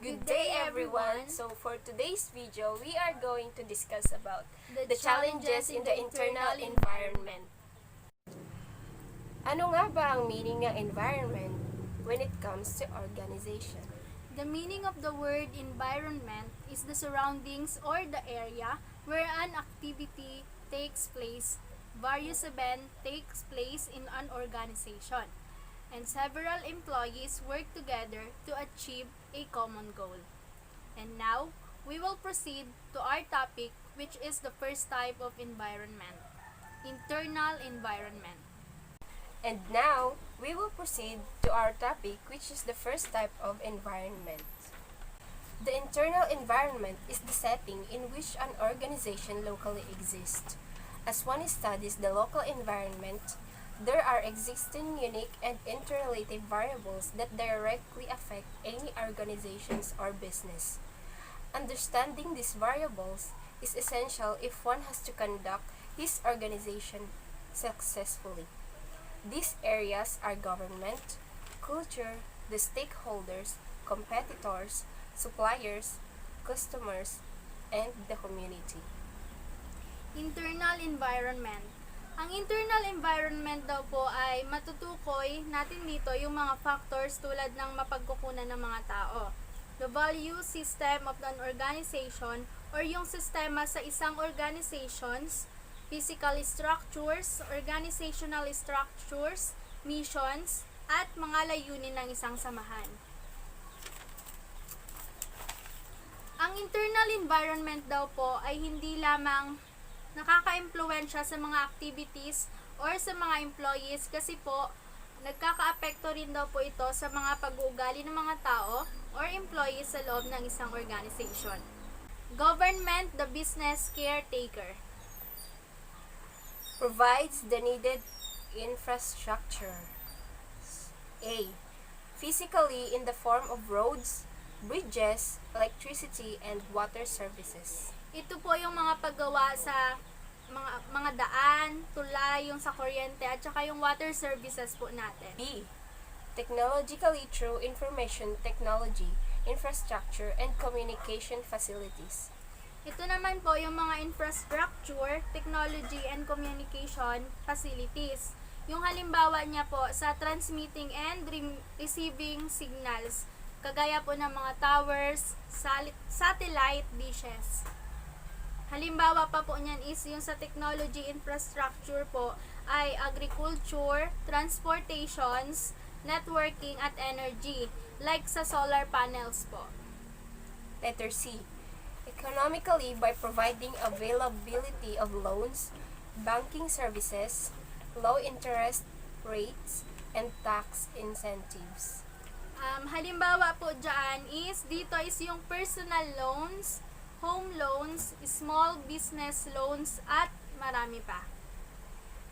Good day everyone! So for today's video, we are going to discuss about the challenges in the internal environment. Ano nga ba ang meaning ng environment when it comes to organization? The meaning of the word environment is the surroundings or the area where an activity takes place. Various events takes place in an organization, and several employees work together to achieve a common goal. And now, we will proceed to our topic, which is the first type of environment, internal environment. And now, we will proceed to our topic, which is the first type of environment. The internal environment is the setting in which an organization locally exists. As one studies the local environment, there are existing unique and interrelated variables that directly affect any organizations or business. Understanding these variables is essential if one has to conduct his organization successfully. These areas are government, culture, the stakeholders, competitors, suppliers, customers, and the community. Internal environment. Ang internal environment daw po ay matutukoy natin dito yung mga factors tulad ng mapagkukunan ng mga tao, the value system of an organization or yung sistema sa isang organizations, physical structures, organizational structures, missions, at mga layunin ng isang samahan. Ang internal environment daw po ay hindi lamang nakaka-impluwensya sa mga activities or sa mga employees kasi po nagkaka-apekto rin daw po ito sa mga pag-uugali ng mga tao or employees sa loob ng isang organization. Government, the business caretaker. Provides the needed infrastructure. A. Physically in the form of roads, bridges, electricity, and water services. Ito po yung mga paggawa sa mga daan, tulay, yung sa kuryente, at saka yung water services po natin. B. Technologically through information technology, infrastructure, and communication facilities. Ito naman po yung mga infrastructure, technology, and communication facilities. Yung halimbawa niya po sa transmitting and receiving signals, kagaya po ng mga towers, satellite dishes. Halimbawa pa po niyan is yung sa technology infrastructure po ay agriculture, transportations, networking, at energy, like sa solar panels po. Letter C. Economically by providing availability of loans, banking services, low interest rates, and tax incentives. Halimbawa po dyan is, dito is yung personal loans, home loans, small business loans, at marami pa.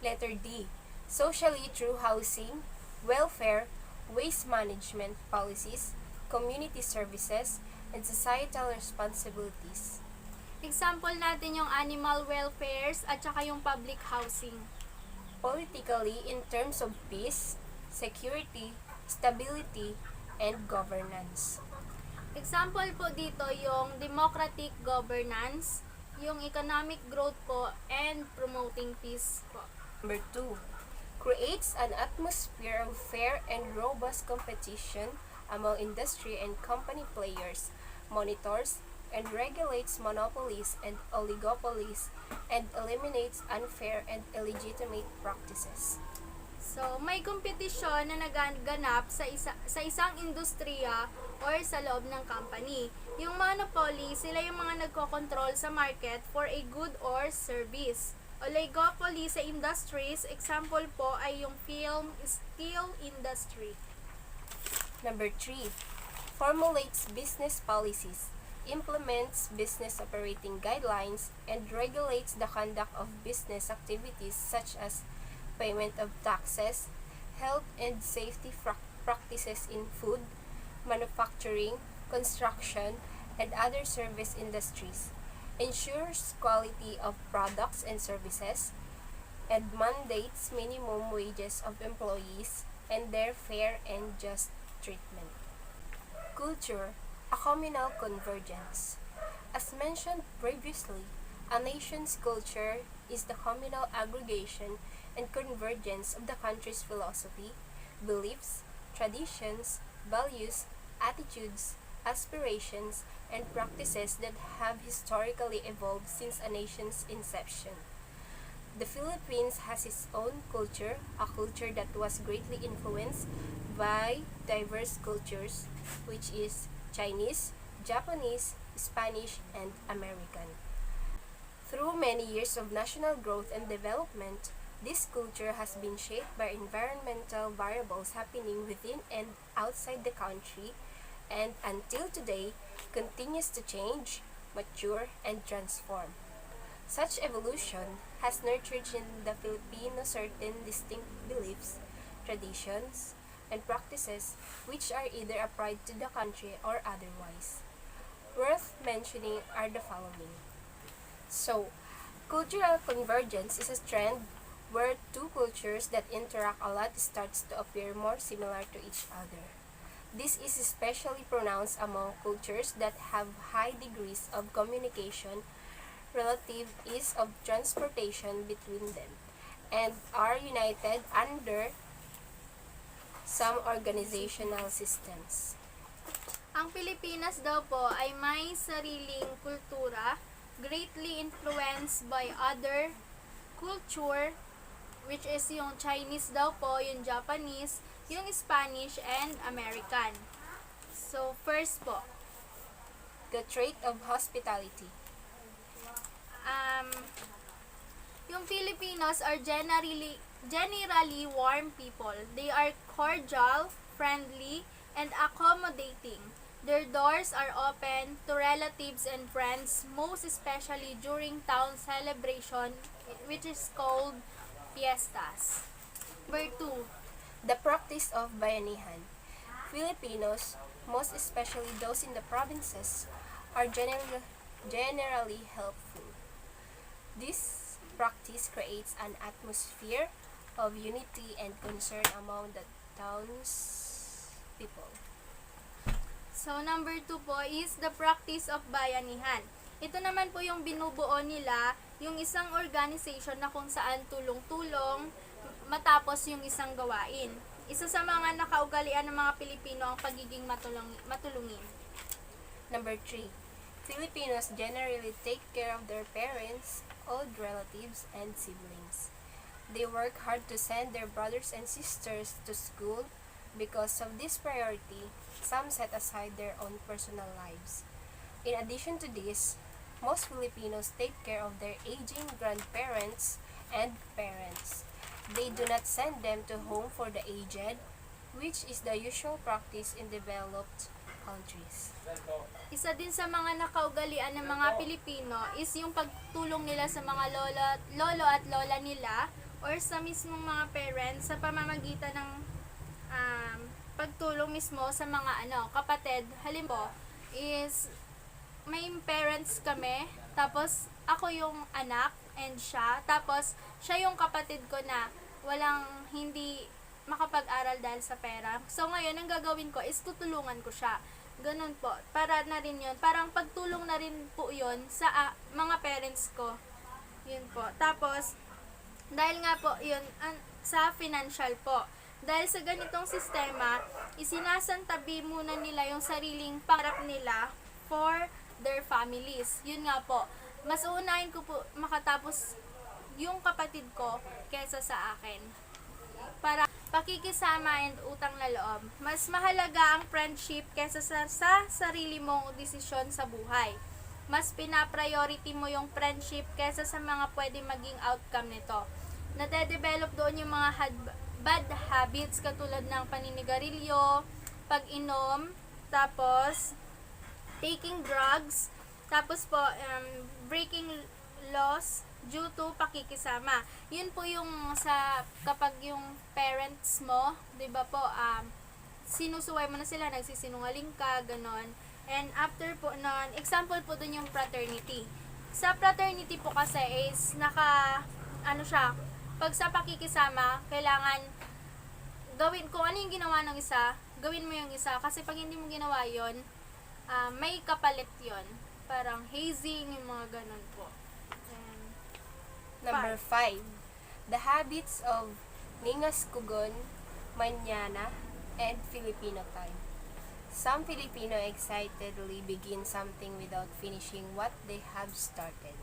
Letter D. Socially through housing, welfare, waste management policies, community services, and societal responsibilities. Example natin yung animal welfares at saka yung public housing. Politically in terms of peace, security, stability, and governance. Example po dito yung democratic governance, yung economic growth po, and promoting peace po. Number 2. Creates an atmosphere of fair and robust competition among industry and company players, monitors and regulates monopolies and oligopolies, and eliminates unfair and illegitimate practices. So, may kompetisyon na nagaganap sa isang industriya or sa loob ng company. Yung monopoly, sila yung mga nagkocontrol sa market for a good or service. Oligopoly sa industries, example po ay yung film, steel industry. Number 3. Formulates business policies, implements business operating guidelines, and regulates the conduct of business activities such as payment of taxes, health and safety practices in food, manufacturing, construction, and other service industries, ensures quality of products and services, and mandates minimum wages of employees and their fair and just treatment. Culture a communal convergence. As mentioned previously, a nation's culture is the communal aggregation and convergence of the country's philosophy, beliefs, traditions, values, attitudes, aspirations, and practices that have historically evolved since a nation's inception. The Philippines has its own culture, a culture that was greatly influenced by diverse cultures, which is Chinese, Japanese, Spanish, and American. Through many years of national growth and development, this culture has been shaped by environmental variables happening within and outside the country, and until today continues to change, mature, and transform. Such evolution has nurtured in the Filipino certain distinct beliefs, traditions, and practices which are either a pride to the country or otherwise. Worth mentioning are the following. So, cultural convergence is a trend where two cultures that interact a lot starts to appear more similar to each other. This is especially pronounced among cultures that have high degrees of communication, relative ease of transportation between them, and are united under some organizational systems. Ang Pilipinas daw po ay may sariling kultura, greatly influenced by other culture, which is yung Chinese daw po, yung Japanese, yung Spanish, and American. So, first po, The trait of hospitality. um, yung Filipinos are generally warm people. They are cordial, friendly, and accommodating. Their doors are open to relatives and friends, most especially during town celebration, which is called fiestas. Number 2, The practice of bayanihan. Filipinos, most especially those in the provinces, are generally helpful. This practice creates an atmosphere of unity and concern among the townspeople. So, number 2 po is the practice of bayanihan. Ito naman po yung binubuo nila, yung isang organization na kung saan tulong-tulong matapos yung isang gawain. Isa sa mga nakaugalian ng mga Pilipino ang pagiging matulungin. Number 3. Filipinos generally take care of their parents, old relatives, and siblings. They work hard to send their brothers and sisters to school. Because of this priority, some set aside their own personal lives. In addition to this, most Filipinos take care of their aging grandparents and parents. They do not send them to home for the aged, which is the usual practice in developed countries. Isa din sa mga nakaugalian ng mga Pilipino is yung pagtulong nila sa mga lolo at lola nila or sa mismong mga parents sa pamamagitan ng pagtulong mismo sa mga kapatid. Halimbawa is may parents kami, tapos ako yung anak and siya, tapos siya yung kapatid ko na hindi makapag-aral dahil sa pera. So ngayon ang gagawin ko is tutulungan ko siya. Ganun po. Para na rin yun. Parang pagtulong na rin po yun sa mga parents ko. Yun po. Tapos, dahil nga po yun, sa financial po. Dahil sa ganitong sistema, isinasantabi muna nila yung sariling pangarap nila for their families. Yun nga po. Mas uunahin ko po makatapos yung kapatid ko kaysa sa akin. Para pakikisama and utang na loob. Mas mahalaga ang friendship kaysa sa sarili mong desisyon sa buhay. Mas pinapriority mo yung friendship kaysa sa mga pwede maging outcome nito. Nade-develop doon yung mga bad habits katulad ng paninigarilyo, pag-inom, tapos taking drugs, tapos po breaking laws due to pakikisama. Yun po yung kapag yung parents mo, 'di ba po, sinusuway mo na sila, nagsisinungaling ka, ganon. And after po noon, example po dun yung fraternity. Sa fraternity po kasi is pag sa pakikisama, kailangan gawin, kung ano yung ginawa ng isa, gawin mo yung isa. Kasi pag hindi mo ginawa yon, may kapalit yon. Parang hazing, yung mga ganun po. And, Number 5. The habits of Ningas Kugon, Mañana, and Filipino time. Some Filipino excitedly begin something without finishing what they have started.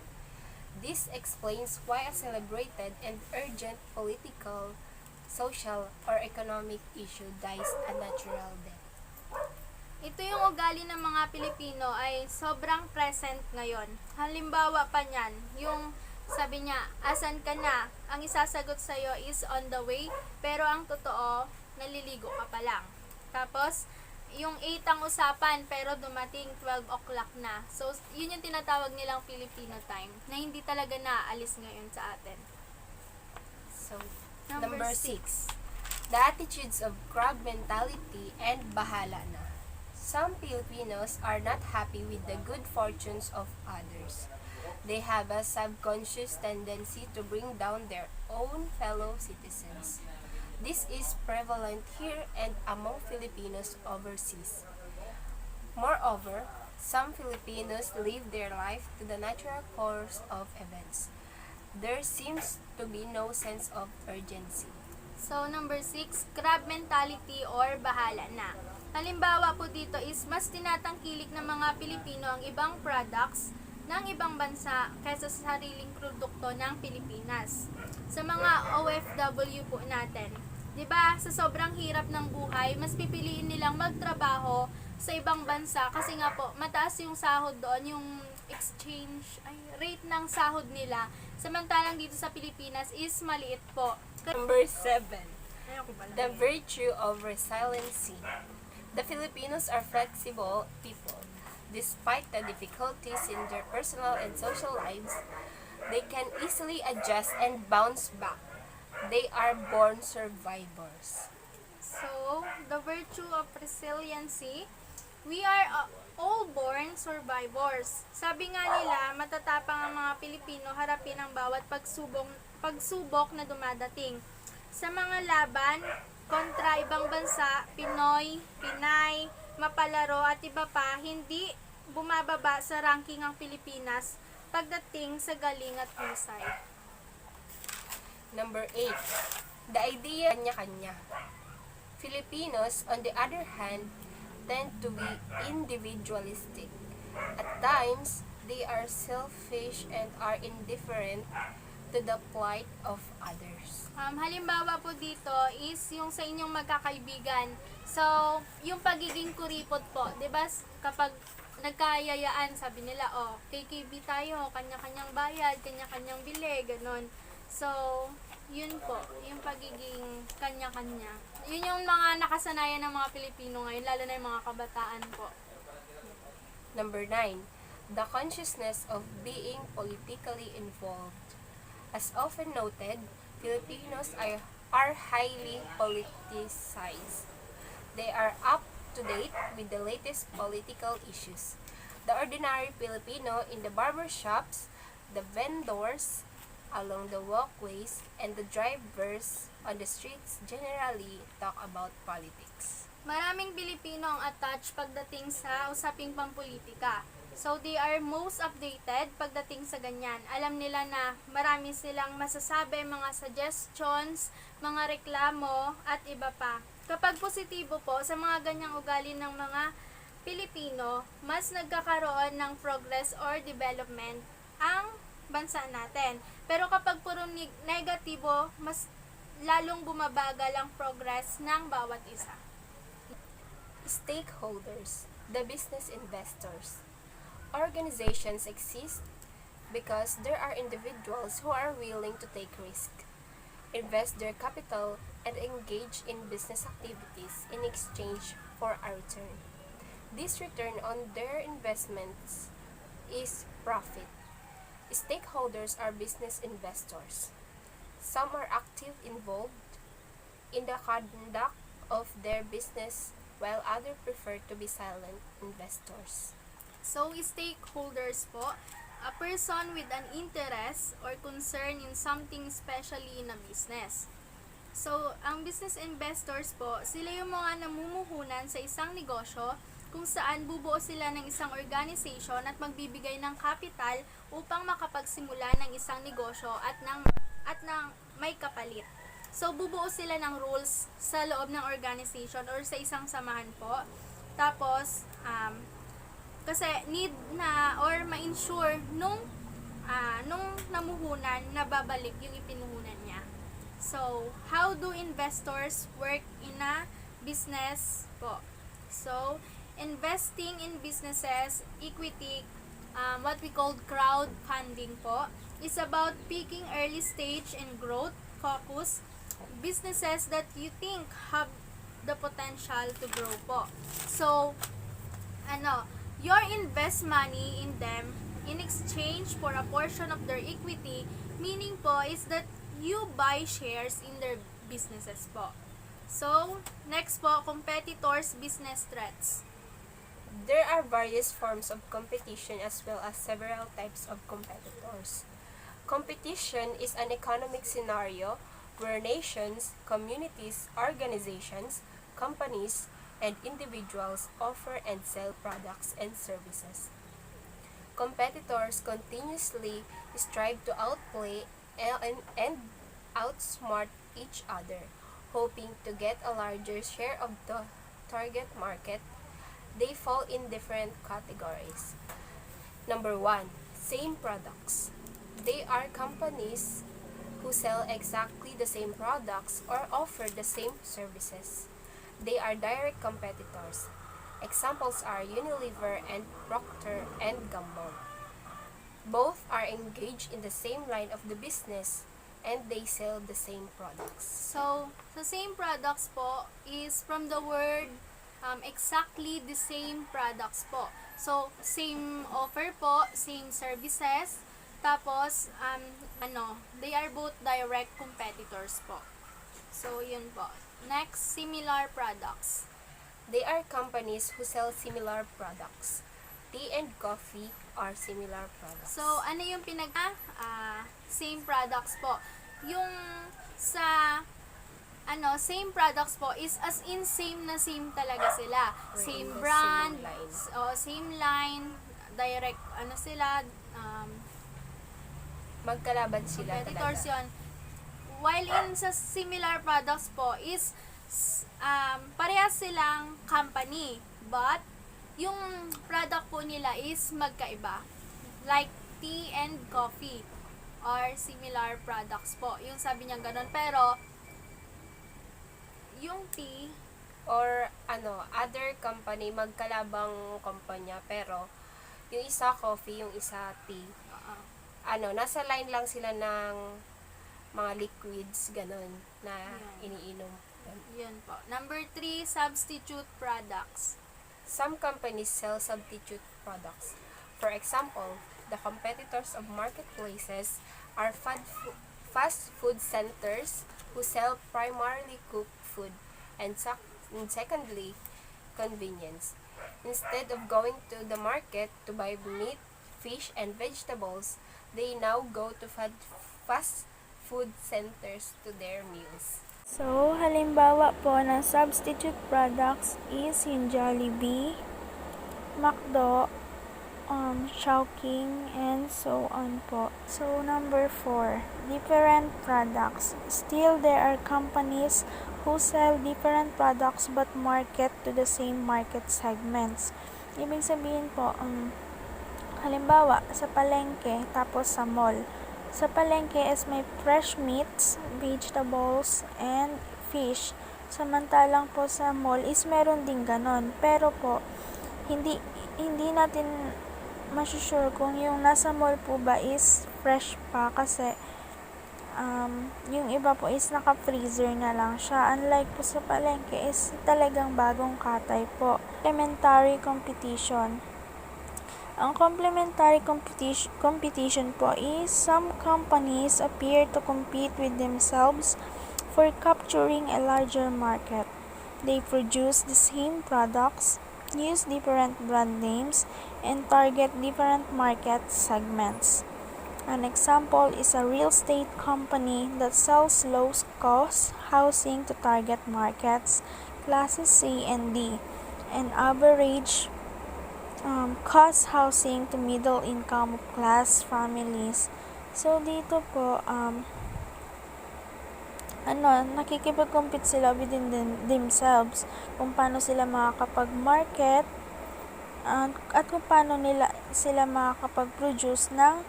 This explains why a celebrated and urgent political, social, or economic issue dies a natural death. ito yung ugali ng mga Pilipino ay sobrang present ngayon. Halimbawa pa niyan, yung sabi niya, asan ka na? Ang isasagot sa'yo is on the way, pero ang totoo, naliligo ka pa lang. Tapos, yung 8 ang usapan, pero dumating 12 o'clock na. So, yun yung tinatawag nilang Filipino time, na hindi talaga naaalis ngayon sa atin. So, Number number 6. The attitudes of crab mentality and bahala na. Some Filipinos are not happy with the good fortunes of others. They have a subconscious tendency to bring down their own fellow citizens. This is prevalent here and among Filipinos overseas. Moreover, some Filipinos live their life to the natural course of events. There seems to be no sense of urgency. So, number 6, crab mentality or bahala na. Halimbawa po dito is mas tinatangkilik ng mga Pilipino ang ibang products ng ibang bansa kaysa sa sariling produkto ng Pilipinas. Sa mga OFW po natin, 'di ba, sa sobrang hirap ng buhay, mas pipiliin nilang magtrabaho sa ibang bansa kasi nga po mataas yung sahod doon, yung rate ng sahod nila. Samantalang dito sa Pilipinas is maliit po. Number 7. The virtue of resiliency. The Filipinos are flexible people. Despite the difficulties in their personal and social lives, they can easily adjust and bounce back. They are born survivors. So, the virtue of resiliency, we are all born survivors. Sabi nga nila, matatapang ang mga Pilipino harapin ang bawat pagsubok na dumadating. Sa mga laban kontra ibang bansa, Pinoy, Pinay, mapalaro at iba pa, hindi bumababa sa ranking ang Pilipinas pagdating sa galing at husay. Number 8. The idea kanya-kanya. Filipinos, on the other hand, tend to be individualistic. At times, they are selfish and are indifferent to the plight of others. Halimbawa po dito is yung sa inyong magkakaibigan. So, yung pagiging kuripot po, 'di ba? Kapag nagkayayaan, sabi nila, KKB tayo, kanya-kanyang bayad, kanya-kanyang bili, ganun. So, yun po, yung pagiging kanya-kanya. Yun yung mga nakasanayan ng mga Pilipino ngayon, lalo na yung mga kabataan po. Number 9. The consciousness of being politically involved. As often noted, Filipinos are highly politicized. They are up to date with the latest political issues. The ordinary Filipino in the barber shops, the vendors along the walkways, and the drivers on the streets generally talk about politics. Maraming Pilipino ang attached pagdating sa usaping pampolitika. So, they are most updated pagdating sa ganyan. Alam nila na marami silang masasabi, mga suggestions, mga reklamo, at iba pa. Kapag positibo po sa mga ganyang ugali ng mga Pilipino, mas nagkakaroon ng progress or development ang bansa natin. Pero kapag puro negatibo, mas lalong bumabagal ang progress ng bawat isa. Stakeholders, the business investors. Organizations exist because there are individuals who are willing to take risk, invest their capital, and engage in business activities in exchange for a return. This return on their investments is profit. Stakeholders are business investors. Some are active involved in the conduct of their business while others prefer to be silent investors. So, stakeholders po, a person with an interest or concern in something, especially in a business. So, ang business investors po, sila yung mga namumuhunan sa isang negosyo kung saan bubuo sila ng isang organization at magbibigay ng capital upang makapagsimula ng isang negosyo at ng may kapalit. So, bubuo sila ng rules sa loob ng organization or sa isang samahan po. Tapos, kasi need na or ma-ensure nung namuhunan na babalik yung ipinuhunan niya. So, how do investors work in a business po? So, investing in businesses, equity, what we call crowdfunding po, is about picking early stage and growth focus businesses that you think have the potential to grow po. So, you invest money in them in exchange for a portion of their equity, meaning po is that you buy shares in their businesses po. So, next po, competitors' business threats. There are various forms of competition as well as several types of competitors. Competition is an economic scenario where nations, communities, organizations, companies, and individuals offer and sell products and services. Competitors continuously strive to outplay and outsmart each other, hoping to get a larger share of the target market. They fall in different categories. Number 1, same products. They are companies who sell exactly the same products or offer the same services. They are direct competitors. Examples are Unilever and Procter and Gamble. Both are engaged in the same line of the business and they sell the same products. So, the same products po is from the word exactly the same products po. So, same offer po, same services, tapos, they are both direct competitors po. So, yun po. Next, similar products. They are companies who sell similar products. Tea and coffee are similar products. So, ano yung same products po? Yung sa same products po is as in same na same talaga sila. Or Same in the brand, same line. same line, direct sila, Magkalaban sila competitors talaga. yun. While in sa similar products po is parehas silang company, but yung product po nila is magkaiba. Like tea and coffee are similar products po. Yung sabi niya ganun. Pero, yung tea, Or other company, magkalabang kumpanya, pero yung isa coffee, yung isa tea. Nasa line lang sila ng mga liquids, ganun, na iniinom. yun po. Number 3, substitute products. Some companies sell substitute products. For example, the competitors of marketplaces are fast food centers who sell primarily cooked food and secondly, convenience. Instead of going to the market to buy meat, fish, and vegetables, they now go to fast food centers to their meals. So, halimbawa po ng substitute products is yung Jollibee, McDo, Chowking, and so on po. So, number 4, different products. Still, there are companies who sell different products but market to the same market segments. Ibig sabihin po, halimbawa, sa palengke, tapos sa mall. Sa palengke is may fresh meats, vegetables, and fish. Samantalang po sa mall is meron din ganon. Pero po, hindi natin masusure kung yung nasa mall po ba is fresh pa kasi yung iba po is naka-freezer na lang siya. Unlike po sa palengke is talagang bagong katay po. Complementary competition. Ang complementary competition po is some companies appear to compete with themselves for capturing a larger market. They produce the same products, use different brand names, and target different market segments. An example is a real estate company that sells low-cost housing to target markets, classes C and D, and average cost housing to middle income class families. So dito po nakikipag-compete sila within themselves kung paano sila makakapag-market at kung paano sila makakapag-produce ng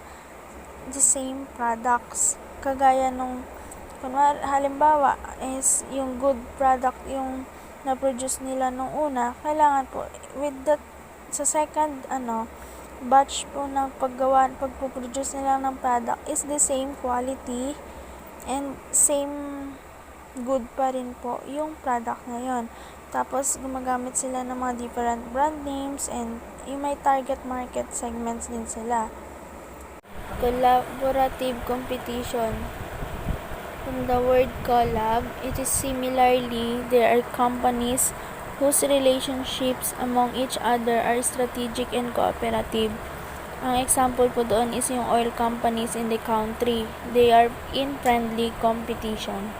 the same products. Kagaya nung halimbawa is yung good product yung na-produce nila nung una, kailangan po with that sa second batch po ng pagpo-produce nila ng product is the same quality and same good pa rin po yung product na yun. Tapos gumagamit sila ng mga different brand names and yung may target market segments din sila. Collaborative competition. From the word collab, it is similarly there are companies whose relationships among each other are strategic and cooperative. Ang example po doon is yung oil companies in the country. They are in friendly competition.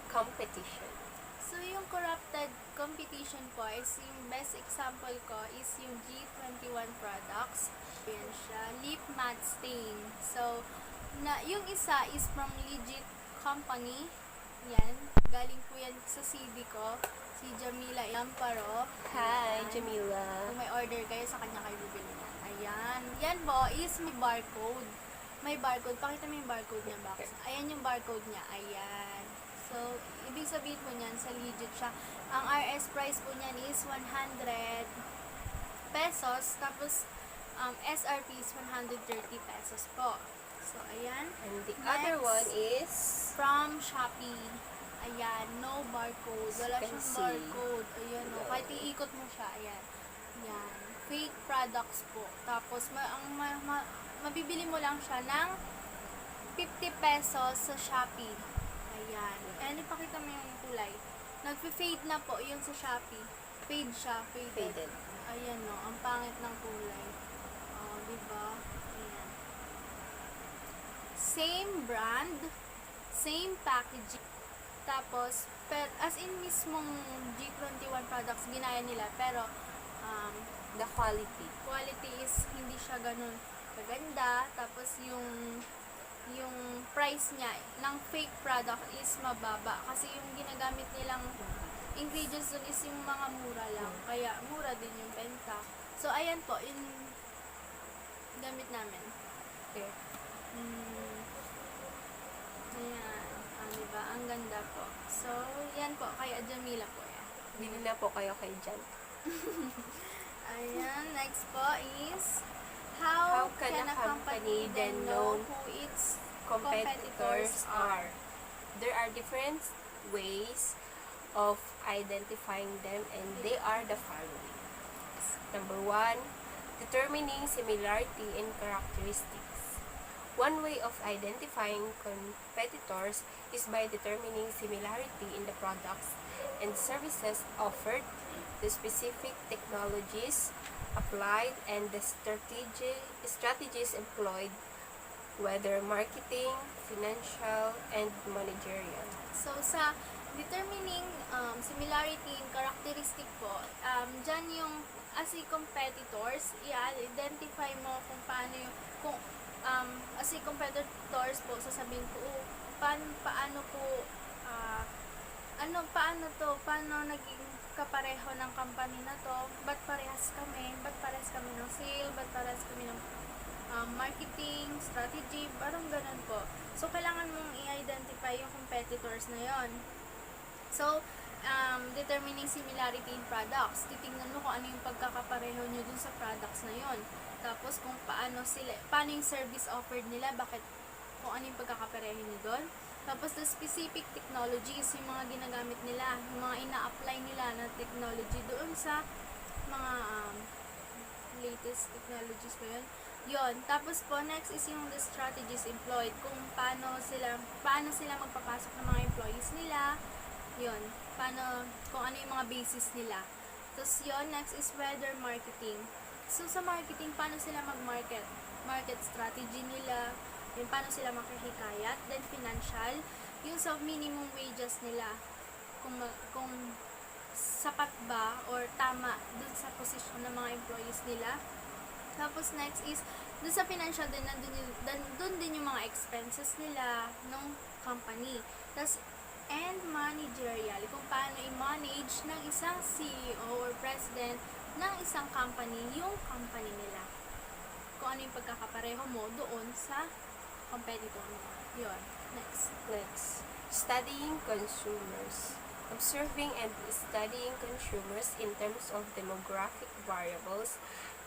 Competition. So, yung corrupted competition po is yung best example ko is yung G21 products. Yan siya, lip matte stain. So, yung isa is from legit company. Yan, galing po yan sa CD ko. Si Jamila Lamparo. Hi, Ayan. Jamila. Kung may order kayo, sa kanya kayo bibili niyan. Ayan. Yan po is may barcode. May barcode. Pakita mo yung barcode niya, box. Ayan yung barcode niya. Ayan. So, ibig sabihin po niyan, sa legit siya. Ang RS price po niyan is 100 pesos. Tapos, SRP is 130 pesos po. So, ayan. And the Next, other one is from Shopee. Ayan, no barcode. Wala You can siyang see. barcode. Ayan, no. Kahit iikot mo siya, ayan. Ayan. Fake products po. Tapos, mabibili mo lang siya ng 50 pesos sa Shopee. Ayan. And ipakita mo yung kulay. Nagpe-fade na po yun sa Shopee. Fade siya. Faded. Ayan, no. Ang pangit ng kulay. Oh, diba? Ayan. Same brand, same packaging. Tapos, as in mismong G21 products, ginaya nila. Pero, the quality. quality is hindi siya ganun kaganda. Tapos, yung price niya ng fake product is mababa. Kasi yung ginagamit nilang ingredients dun is yung mga mura lang. Kaya, mura din yung benta. So, ayan po, yung gamit namin. Here. Ayan. Diba? Ang ganda po. So, yan po. Kaya Jamila po yan. Bili na po kayo kay Jan. Ayan. Next po is how can a company then know who its Competitors are. There are different ways of identifying them, and they are the following. Number 1, determining similarity in characteristics. One way of identifying competitors is by determining similarity in the products and services offered, the specific technologies applied, and the strategies employed, whether marketing, financial, and managerial. So, sa determining similarity in characteristic po, dyan yung as a competitors, i-identify mo kung paano yung, as a competitors po, sasabihin ko, paano paano naging kapareho ng company na to, ba't parehas kami ng sale, ba't parehas kami ng marketing, strategy, parang ganun po. So, kailangan mong i-identify yung competitors na yon. So, determining similarity in products. Titingnan mo kung ano yung pagkakapareho nyo dun sa products na yon. Tapos, kung paano yung service offered nila, kung ano yung pagkakapareho nyo dun. Tapos, the specific technologies, yung mga ginagamit nila, yung mga ina-apply nila na technology doon sa mga latest technologies po yun. Yun. Tapos po, next is yung the strategies employed. Kung paano sila magpapasok ng mga employees nila. Yun. Kung ano yung mga basis nila. Tapos yun, next is whether marketing. So, sa marketing, paano sila mag-market? Market strategy nila. Yung paano sila makihikayat. Then, financial. Yung sa minimum wages nila. Kung sapat ba or tama sa posisyon ng mga employees nila. Tapos next is, dun sa financial din, dun din yung mga expenses nila ng company. Tapos, and managerial, kung paano i-manage ng isang CEO or president ng isang company yung company nila. Kung ano yung pagkakapareho mo doon sa competitor mo. Yun. Next, studying consumers. Observing and studying consumers in terms of demographic variables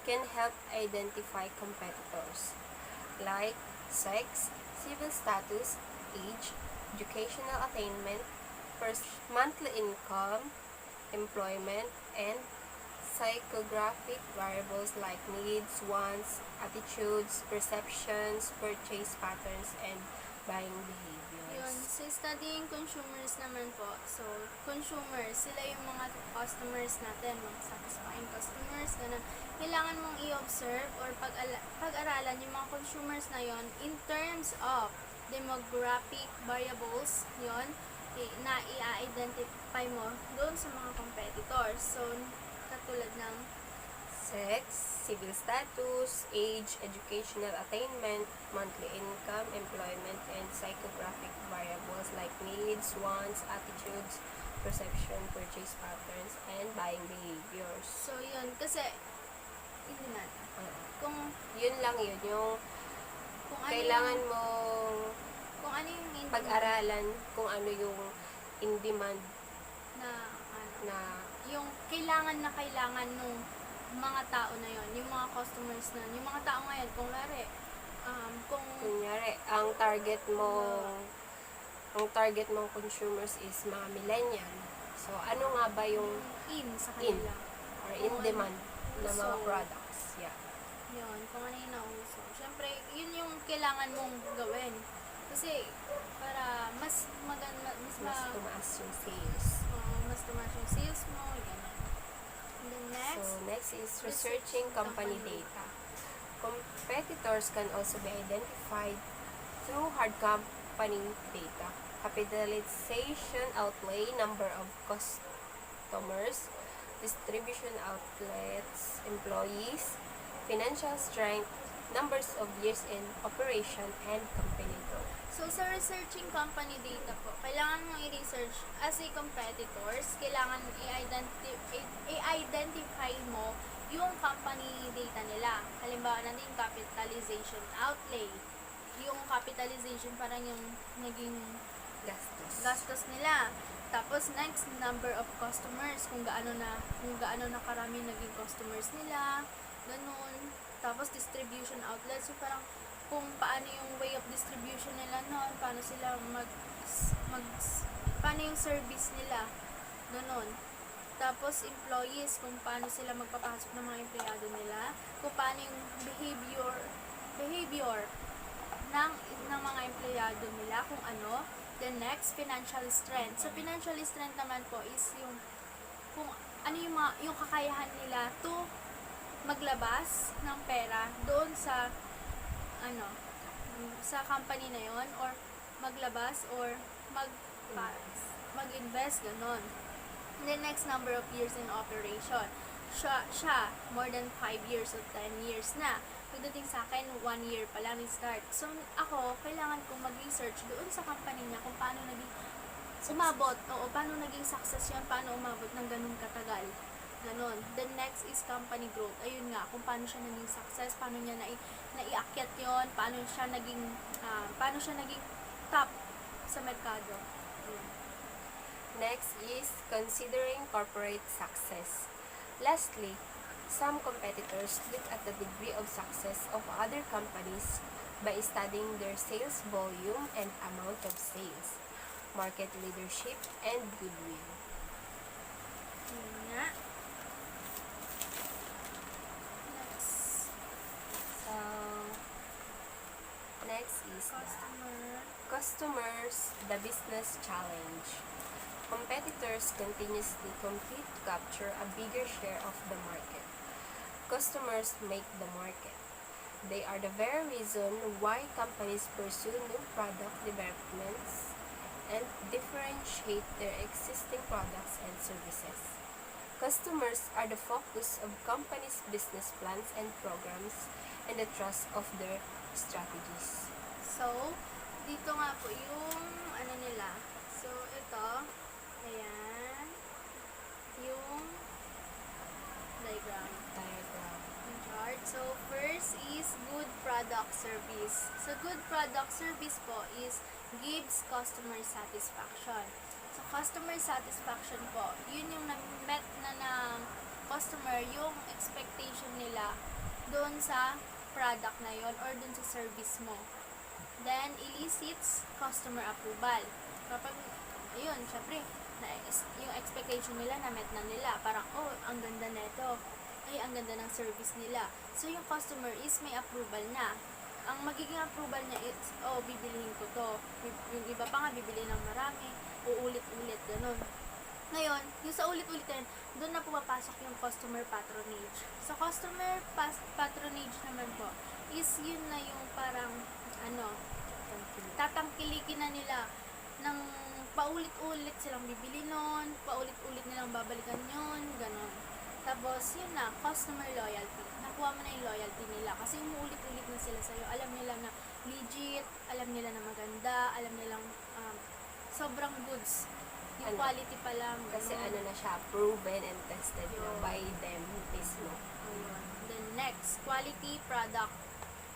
can help identify competitors like sex, civil status, age, educational attainment, monthly income, employment, and psychographic variables like needs, wants, attitudes, perceptions, purchase patterns, and buying Yun. behaviors. So, studying consumers naman po. So, consumers, sila yung mga customers natin, mga satisfying customers, ganun. Kailangan mong i-observe or pag-aralan yung mga consumers na yon in terms of demographic variables, yon na i-identify mo doon sa mga competitors. So, katulad ng Sex, civil status, age, educational attainment, monthly income, employment, and psychographic variables like needs, wants, attitudes, perception, purchase patterns, and buying behaviors. so yun, kasi hindi na. Kung Yun lang yun, yung ano kailangan yung, mong kung ano yung in pag-aralan kung ano yung in-demand na ano, na yung kailangan nung mga tao na yon, yung mga customers na, yung mga tao ngayon, kung lari, kung kunyari, ang target mong consumers is mga millennial. So, ano nga ba yung in sa in kanila. or in demand na mga So, products? Yeah. Yun, kung ano yung nauso. Siyempre, yun yung kailangan mong gawin. Kasi, para mas maganda, Mas tumaas yung sales. mas tumaas yung sales mo, gano'n. And then next, So, next is researching company data. Competitors can also be identified through hard company data, capitalization outlay, number of customers, distribution outlets, employees, financial strength, numbers of years in operation, and company growth. so sa researching company data po, kailangan mong i-research as a competitors, kailangan i-identify mo yung company data nila. Halimbawa natin yung capitalization outlay. Yung capitalization parang yung naging gastos nila. Tapos next, number of customers, kung gaano na karami naging customers nila, ganun. Tapos distribution outlets, so parang kung paano yung way of distribution nila noon, paano sila paano yung service nila, ganun. Tapos employees, kung paano sila magpapasok ng mga empleyado nila, kung paano yung behavior ng mga empleyado nila, kung ano. Then next, financial strength. So financial strength naman po is yung kung ano yung kakayahan nila to maglabas ng pera doon sa sa company na yon, or maglabas or mag-invest, ganon. And then next, number of years in operation. Siya more than 5 years or 10 years na. Pagdating sa akin, 1 year pa lang start. So, ako, kailangan kong mag-research doon sa company niya kung paano naging paano naging success yun, paano umabot ng ganun katagal. Ganon. Then next is company growth. Ayun nga, kung paano siya naging success, paano niya naiakyat yon, paano siya naging top sa merkado. Ayun. Next is considering corporate success. Lastly, some competitors look at the degree of success of other companies by studying their sales volume and amount of sales, market leadership, and goodwill. Ayun nga. Next, So, next is customers, the business challenge. Competitors continuously compete to capture a bigger share of the market. Customers make the market. They are the very reason why companies pursue new product developments and differentiate their existing products and services. Customers are the focus of companies' business plans and programs and the trust of their strategies. So, dito nga po yung ano nila. So, ito, ayan, yung diagram. Yung chart. So, first is good product service. So, good product service po is gives customer satisfaction. So, customer satisfaction po, yun yung met na ng customer yung expectation nila doon sa product na yon or doon sa service mo. Then, elicits customer approval. Kapag, ayun, syempre, yung expectation nila na met na nila. Parang, oh, ang ganda nito. Ay, ang ganda ng service nila. So, yung customer is may approval na. Ang magiging approval niya is, oh, bibilihin ko to. Yung iba pa nga, bibili ng marami. Uulit-ulit, ganun. Ngayon, yung sa ulit-ulit yan, doon na pumapasok yung customer patronage. So, customer patronage naman po, is yun na yung parang, tatangkilikin na nila ng paulit-ulit silang bibili nun, paulit-ulit nilang babalikan yun, ganon. Tapos, yun na, customer loyalty. Nakuha mo na yung loyalty nila kasi umuulit-ulit na sila sa'yo. Alam nila na legit, alam nila na maganda, alam nilang sobrang goods. Yung quality pa lang. Kasi ganun. na siya, proven and tested na Yun. by them mismo. Ayun. Then next, quality product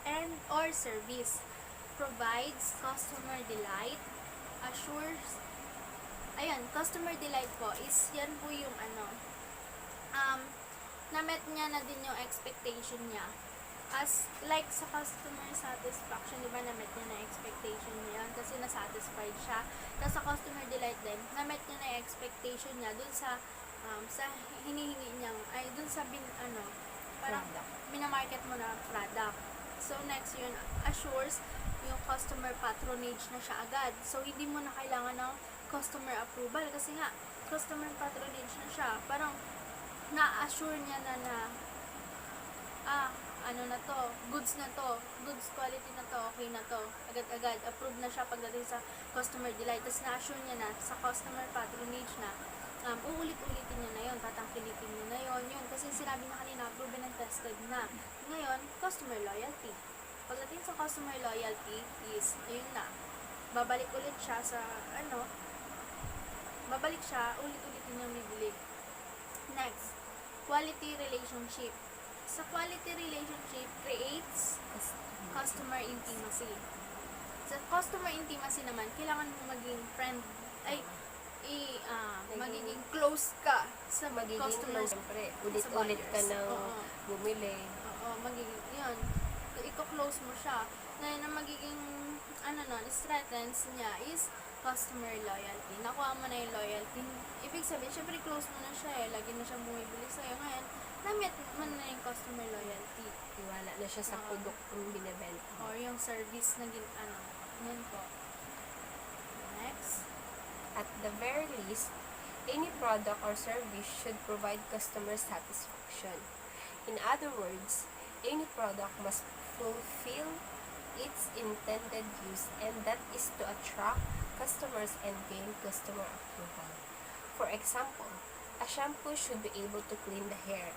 and or service provides customer delight, assures, ayan, customer delight po is yan po yung na-met niya na din yung expectation niya. As like sa customer satisfaction, di ba, na-met niya na expectation niya kasi na-satisfied siya. Tapos sa customer delight din, na-met niya na yung expectation niya dun sa hinihingi niyang, ay dun sa parang minamarket mo na product. So next yun, assures yung customer patronage na siya agad. So hindi mo na kailangan ng customer approval kasi nga customer patronage na siya. Parang na-assure niya na goods na to, goods quality na to, okay na to, agad-agad, approve na siya pagdating sa customer delight. Tapos na-assure niya na sa customer patronage na, uulit-ulitin niya na yon, tatangkilitin niya na yun, kasi sinabi na kanina, proven and tested na. Ngayon, customer loyalty. Pagdating sa customer loyalty is, ayun na, babalik ulit siya sa, ulit-ulitin niyang bibili. Next, quality relationship. Sa quality relationship creates customer intimacy. Sa customer intimacy naman, kailangan mo maging magiging close ka sa customer. Siyempre, ulit-ulit ka nang bumili. Oo, magiging, yun, i-close mo siya. Ngayon, ang magiging, strengthens niya is customer loyalty. Nakuha mo na yung loyalty. Ibig sabihin, syempre close mo na siya lagi na siyang bumibili sa'yo. Ngayon, na-meet mo na yung customer loyalty. Iwala na siya sa produktong binibenta. Or yung service na yun po. Next. At the very least, any product or service should provide customer satisfaction. In other words, any product must fulfill its intended use, and that is to attract customers and gain customer approval. For example, a shampoo should be able to clean the hair.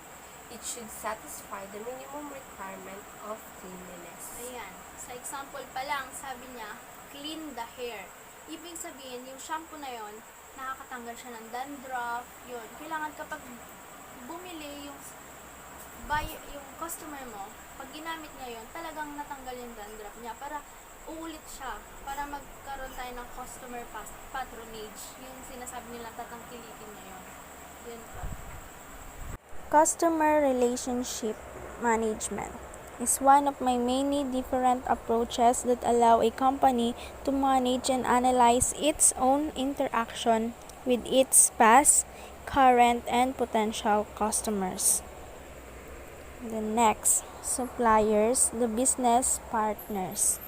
It should satisfy the minimum requirement of cleanliness. Ayan. Sa example pa lang, sabi niya, clean the hair. Ibig sabihin, yung shampoo na yon, nakakatanggal siya ng dandruff, yun. Kailangan kapag bumili yung customer mo, pag ginamit niya yun, talagang natanggal yung dandruff niya para uulit siya, para magkaroon tayo ng customer patronage. Yung sinasabi nila, tatangkilikin niya yun. Yun po. Customer relationship management is one of my many different approaches that allow a company to manage and analyze its own interaction with its past, current, and potential customers. The next, suppliers, the business partners.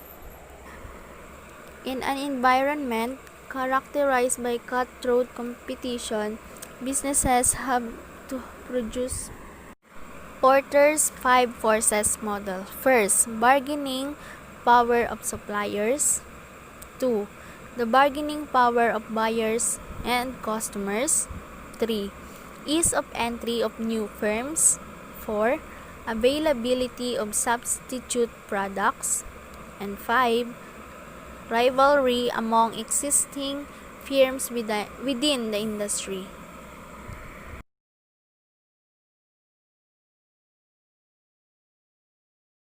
In an environment characterized by cutthroat competition, businesses have to produce Porter's 5 forces model. First, bargaining power of suppliers. 2. The bargaining power of buyers and customers. 3. ease of entry of new firms. 4. Availability of substitute products. And 5. Rivalry among existing firms within the industry.